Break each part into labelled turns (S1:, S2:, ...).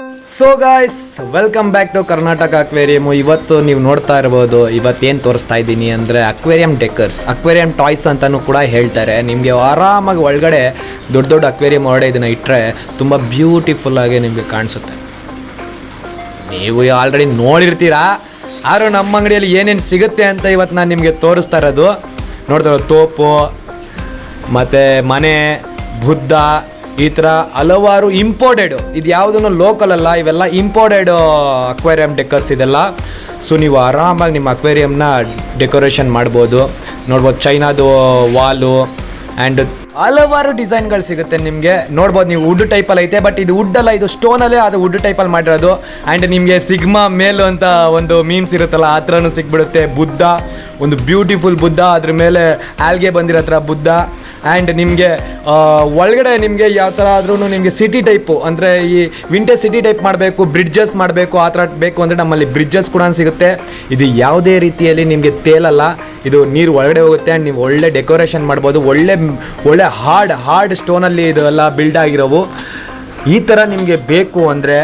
S1: So guys, welcome back to Karnataka aquarium. ಇವತ್ತು ನೀವು ನೋಡ್ತಾ ಇರ್ಬೋದು, ಇವತ್ತೇನು ತೋರಿಸ್ತಾ ಇದ್ದೀನಿ ಅಂದರೆ ಅಕ್ವೇರಿಯಂ ಡೆಕರ್ಸ್, ಅಕ್ವೇರಿಯಂ ಟಾಯ್ಸ್ ಅಂತಲೂ ಕೂಡ ಹೇಳ್ತಾರೆ. ನಿಮಗೆ ಆರಾಮಾಗಿ ಒಳಗಡೆ ದೊಡ್ಡ ದೊಡ್ಡ ಅಕ್ವೇರಿಯಂ ಒಳಗಡೆ ಇದನ್ನು ಇಟ್ಟರೆ ತುಂಬ ಬ್ಯೂಟಿಫುಲ್ಲಾಗಿ ನಿಮಗೆ ಕಾಣಿಸುತ್ತೆ. ನೀವು ಆಲ್ರೆಡಿ ನೋಡಿರ್ತೀರಾ, ಆದರೂ ನಮ್ಮ ಅಂಗಡಿಯಲ್ಲಿ ಏನೇನು ಸಿಗುತ್ತೆ ಅಂತ ಇವತ್ತು ನಾನು ನಿಮಗೆ ತೋರಿಸ್ತಾ ಇರೋದು. ನೋಡ್ತಾ ಇರೋದು ತೋಪು ಮತ್ತು ಮನೆ, ಬುದ್ಧ, ಈ ಥರ ಹಲವಾರು ಇಂಪೋರ್ಟೆಡು. ಇದು ಯಾವುದೂ ಲೋಕಲ್ ಅಲ್ಲ, ಇವೆಲ್ಲ ಇಂಪೋರ್ಟೆಡ್ ಅಕ್ವೇರಿಯಂ ಡೆಕರ್ಸ್ ಇದೆಲ್ಲ. ಸೊ ನೀವು ಆರಾಮಾಗಿ ನಿಮ್ಮ ಅಕ್ವೇರಿಯಂನ ಡೆಕೋರೇಷನ್ ಮಾಡ್ಬೋದು. ನೋಡ್ಬೋದು ಚೈನಾದು ವಾಲು ಆ್ಯಂಡ್ ಹಲವಾರು ಡಿಸೈನ್ಗಳು ಸಿಗುತ್ತೆ ನಿಮಗೆ. ನೋಡ್ಬೋದು ನೀವು ವುಡ್ ಟೈಪಲ್ಲಿ ಐತೆ, ಬಟ್ ಇದು ವುಡ್ ಅಲ್ಲ, ಇದು ಸ್ಟೋನಲ್ಲೇ ಅದು ವುಡ್ ಟೈಪಲ್ಲಿ ಮಾಡಿರೋದು. ಆ್ಯಂಡ್ ನಿಮಗೆ ಸಿಗ್ಮಾ ಮೇಲು ಅಂತ ಒಂದು ಮೀಮ್ಸ್ ಇರುತ್ತಲ್ಲ, ಆ ಥರನೂ ಸಿಕ್ಬಿಡುತ್ತೆ. ಬುದ್ಧ, ಒಂದು ಬ್ಯೂಟಿಫುಲ್ ಬುದ್ಧ, ಅದ್ರ ಮೇಲೆ ಆಲ್ಗೆ ಬಂದಿರೋ ಥರ ಬುದ್ಧ. ಆ್ಯಂಡ್ ನಿಮಗೆ ಒಳಗಡೆ ನಿಮಗೆ ಯಾವ ಥರ ಆದ್ರೂ ನಿಮಗೆ ಸಿಟಿ ಟೈಪು, ಅಂದರೆ ಈ ವಿಂಟೇಜ್ ಸಿಟಿ ಟೈಪ್ ಮಾಡಬೇಕು, ಬ್ರಿಡ್ಜಸ್ ಮಾಡಬೇಕು, ಆ ಥರ ಬೇಕು ಅಂದರೆ ನಮ್ಮಲ್ಲಿ ಬ್ರಿಡ್ಜಸ್ ಕೂಡ ಸಿಗುತ್ತೆ. ಇದು ಯಾವುದೇ ರೀತಿಯಲ್ಲಿ ನಿಮಗೆ ತೇಲಲ್ಲ, ಇದು ನೀರು ಒಳಗಡೆ ಹೋಗುತ್ತೆ. ಆ್ಯಂಡ್ ನೀವು ಒಳ್ಳೆ ಡೆಕೋರೇಷನ್ ಮಾಡ್ಬೋದು. ಒಳ್ಳೆ ಹಾರ್ಡ್ ಸ್ಟೋನಲ್ಲಿ ಇದೆಲ್ಲ ಬಿಲ್ಡ್ ಆಗಿರೋವು. ಈ ಥರ ನಿಮಗೆ ಬೇಕು ಅಂದರೆ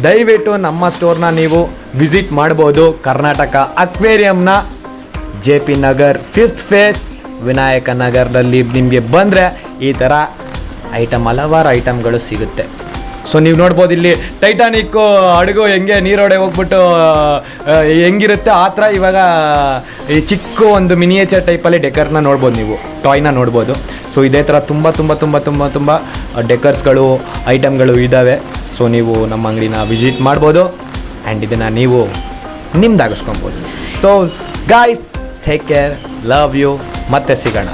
S1: ದಯವಿಟ್ಟು ನಮ್ಮ ಸ್ಟೋರ್ನ ನೀವು ವಿಸಿಟ್ ಮಾಡ್ಬೋದು. ಕರ್ನಾಟಕ ಅಕ್ವೇರಿಯಂನ JP Nagar 5th phase Vinayaka ನಗರದಲ್ಲಿ ನಿಮಗೆ ಬಂದರೆ ಈ ಥರ ಹಲವಾರು ಐಟಮ್ಗಳು ಸಿಗುತ್ತೆ. ಸೊ ನೀವು ನೋಡ್ಬೋದು, ಇಲ್ಲಿ ಟೈಟಾನಿಕ್ಕು ಹಡಗು ಹೆಂಗೆ ನೀರೊಳಗೆ ಹೋಗ್ಬಿಟ್ಟು ಹೆಂಗಿರುತ್ತೆ ಆ ಥರ ಇವಾಗ ಈ ಚಿಕ್ಕ ಒಂದು ಮಿನಿಯೇಚರ್ ಟೈಪಲ್ಲಿ ಡೆಕರ್ನ ನೋಡ್ಬೋದು, ನೀವು ಟಾಯ್ನ ನೋಡ್ಬೋದು. ಸೊ ಇದೇ ಥರ ತುಂಬ ಡೆಕರ್ಸ್ಗಳು, ಐಟಮ್ಗಳು ಇದ್ದಾವೆ. ಸೊ ನೀವು ನಮ್ಮ ಅಂಗಡಿನ ವಿಸಿಟ್ ಮಾಡ್ಬೋದು ಆ್ಯಂಡ್ ಇದನ್ನು ನೀವು ನಿಮ್ದಾಗಿಸ್ಕೊಬೋದು. So guys, take care, love you, ಮತ್ತೆ ಸಿಗೋಣ.